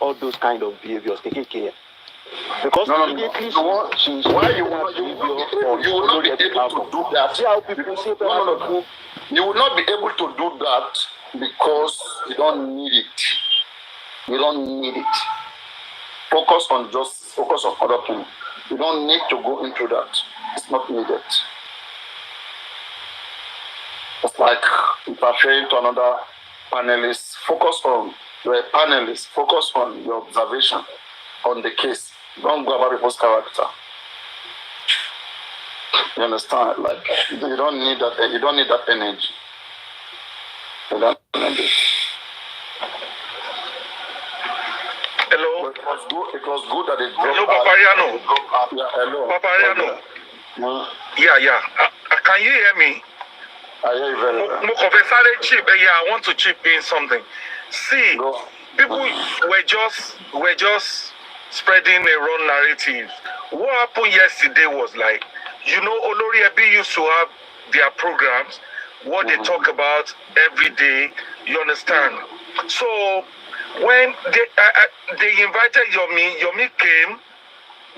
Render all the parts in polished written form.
all those kind of behaviors taking care. Because why you will not be able to do that. See how people say you will not be able to do that because you don't need it. You don't need it. Focus on other things. You don't need to go into that. It's not needed. It's like if I fail to another panelist, focus on your panelist, focus on your observation on the case. Don't go about people's character. You understand? Like you don't need that. You don't need that energy. You don't need it. Hello. It was good that it dropped. Hello, Paparino. Yeah, hello. Paparino. Yeah. Can you hear me? I hear you very well. I want to chip in something. See, people were just spreading a wrong narrative. What happened yesterday was like, Olori Ebi used to have their programs, what they talk about every day, you understand? So when they invited Yomi came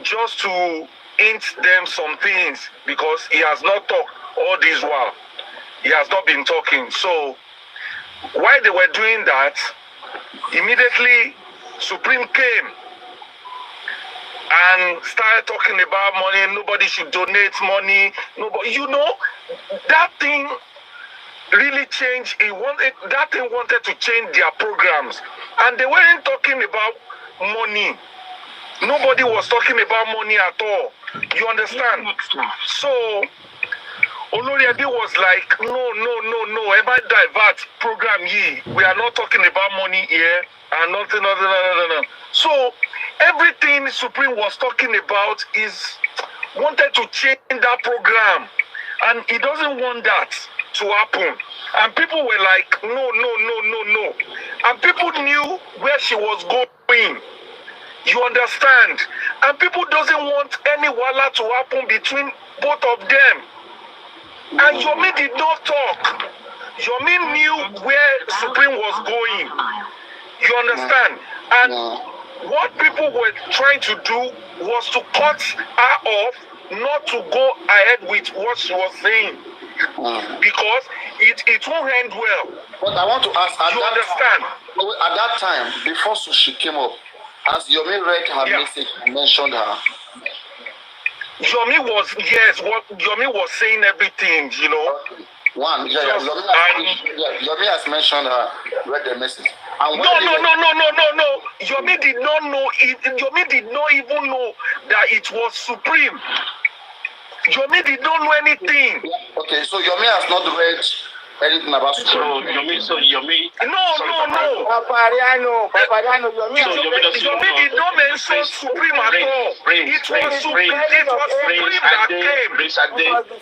just to hint them some things because he has not talked all this while. He has not been talking. So while they were doing that, immediately Supreme came and started talking about money. Nobody should donate money. Nobody, that thing really changed. That thing wanted to change their programs, and they weren't talking about money. Nobody was talking about money at all. You understand? So Olori Ebi was like, no. Am I divert program ye? We are not talking about money here and nothing. So everything Supreme was talking about is wanted to change that program, and he doesn't want that to happen. And people were like, no. And people knew where she was going. You understand? And people doesn't want any wala to happen between both of them. And Yomi did not talk. Yomi knew where Supreme was going. You understand? And what people were trying to do was to cut her off, not to go ahead with what she was saying. Because it won't end well. But I want to ask, at that time, before she came up, as Yomi read her message, mentioned her. Yomi was saying everything, Okay. Yomi has mentioned her, read the message. And no. Yomi did not know it. Yomi did not even know that it was Supreme. Yomi did not know anything. Okay, so Yomi has not read anything about Supreme. So Yomi. No. Paparino, Yomi did not mention Supreme at all. It was Supreme that came.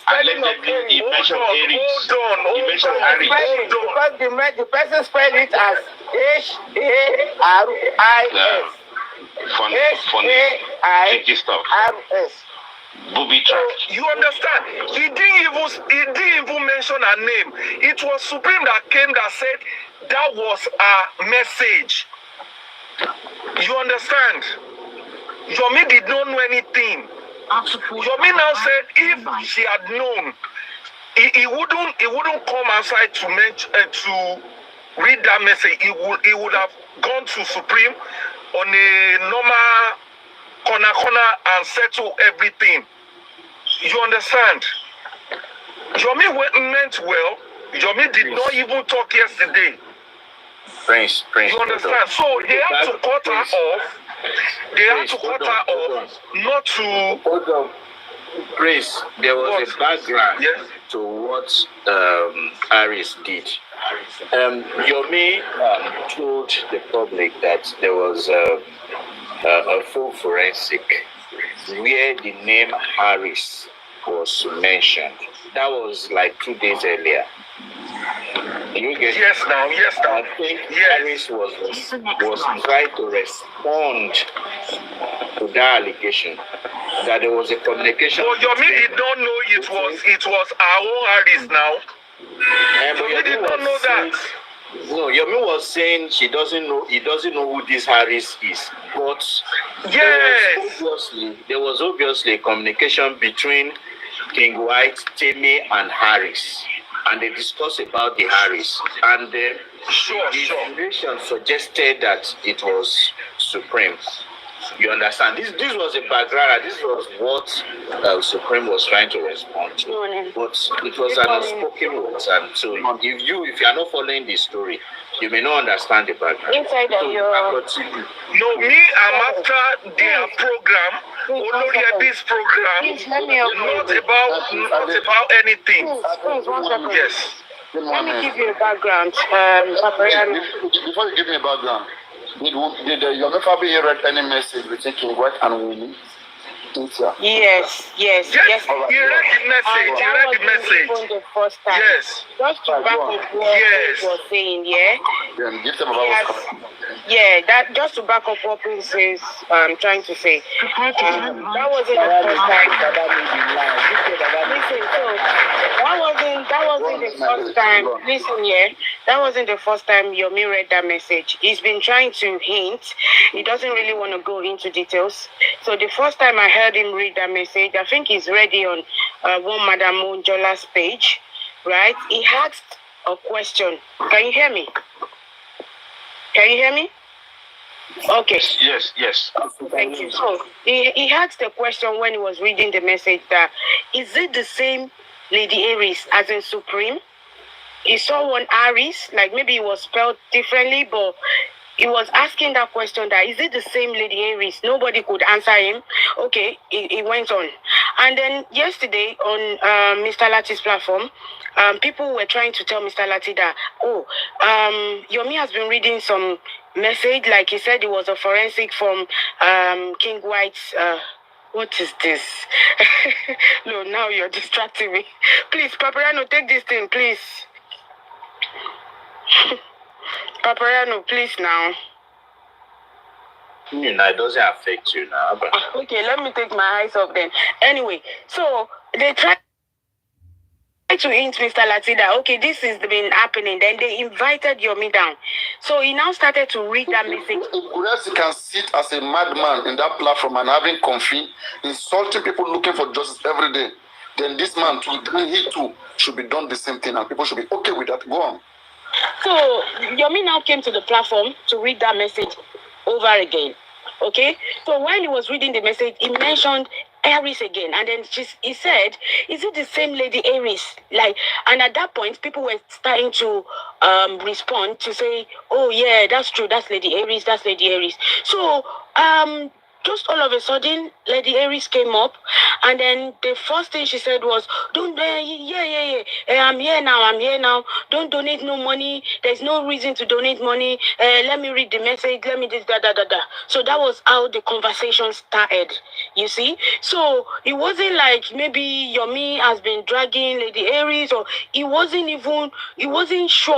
Allegedly, he mentioned Aries. He mentioned Aries. Because the person spelled it as H-A-R-I-S. Funny stuff. H-A-R-S. Booby trap. You understand? He didn't even mention her name. It was Supreme that came that said that was her message. You understand? Yomi did not know anything. Yomi now said if she had known, he wouldn't come outside to read that message. He would have gone to Supreme on a normal corner and settle everything. You understand? Yomi meant well. Yomi did not even talk yesterday. Prince. You understand? So they had to cut her off. Not to. Hold on. Prince, there was a background to what Aris did. Yomi told the public that there was a full forensic where the name Harris was mentioned. That was like 2 days earlier. Yes, now. I think Harris was trying to respond to that allegation that there was a communication. But Yomi did not know it was our own Harris now. Yomi did not know that. No, Yomi was saying she doesn't know. He doesn't know who this Harris is. But Yes. there was obviously a communication between King White, Temi, and Harris, and they discussed about the Harris. And the information suggested that it was Supreme. You understand? This was a background. This was what Supreme was trying to respond to. But it was an unspoken word. And so if you are not following the story, you may not understand the background. Inside of your... No, me, I'm after their program. Olori this program. Not about anything. Yes. Let me give you a background. Paparino. Before you give me a background, did Yomi Fabayi read any message between King White and Winnie? Yes. He read the message. The first time. Yes. Just to back up what he was saying, yeah? Then give them about yeah, that just to back up what Prince is trying to say. That wasn't the first time. Listen, so that wasn't the first time. Listen, yeah, that wasn't the first time Yomi read that message. He's been trying to hint. He doesn't really want to go into details. So the first time I heard him read that message, I think he's ready on one Madam Monjola's page, right? He asked a question. Can you hear me? Can you hear me? Okay. Yes. Thank you. So he asked the question when he was reading the message that is it the same Lady Aries as in Supreme? He saw one Aries, like maybe it was spelled differently, but he was asking that question that is it the same Lady Aries? Nobody could answer him. Okay, he went on. And then yesterday on Mr. Lati's platform, people were trying to tell Mr. Lati that, Yomi has been reading some message, like he said it was a forensic from King White's... what is this? No, now you're distracting me. Please, Paparino, take this thing, please. Paparino, please now. It doesn't affect you now. But... Okay, let me take my eyes off then. Anyway, so they tried to hint Mr. Lati that, okay, this has been happening. Then they invited Yomi down. So he now started to read that message. If you can sit as a madman in that platform and having comfy, insulting people looking for justice every day, then this man, he too, should be done the same thing and people should be okay with that. Go on. So Yomi now came to the platform to read that message over again. Okay? So while he was reading the message, he mentioned Aries again, and then he said, is it the same Lady Aries? Like, and at that point people were starting to respond to say, oh yeah, that's true, that's Lady Aries, that's Lady Aries. So just all of a sudden, Lady Aries came up, and then the first thing she said was, "Don't, I'm here now. Don't donate no money. There's no reason to donate money. Let me read the message. Let me this, da. So that was how the conversation started. You see? So it wasn't like maybe Yomi has been dragging Lady Aries, or he wasn't sure.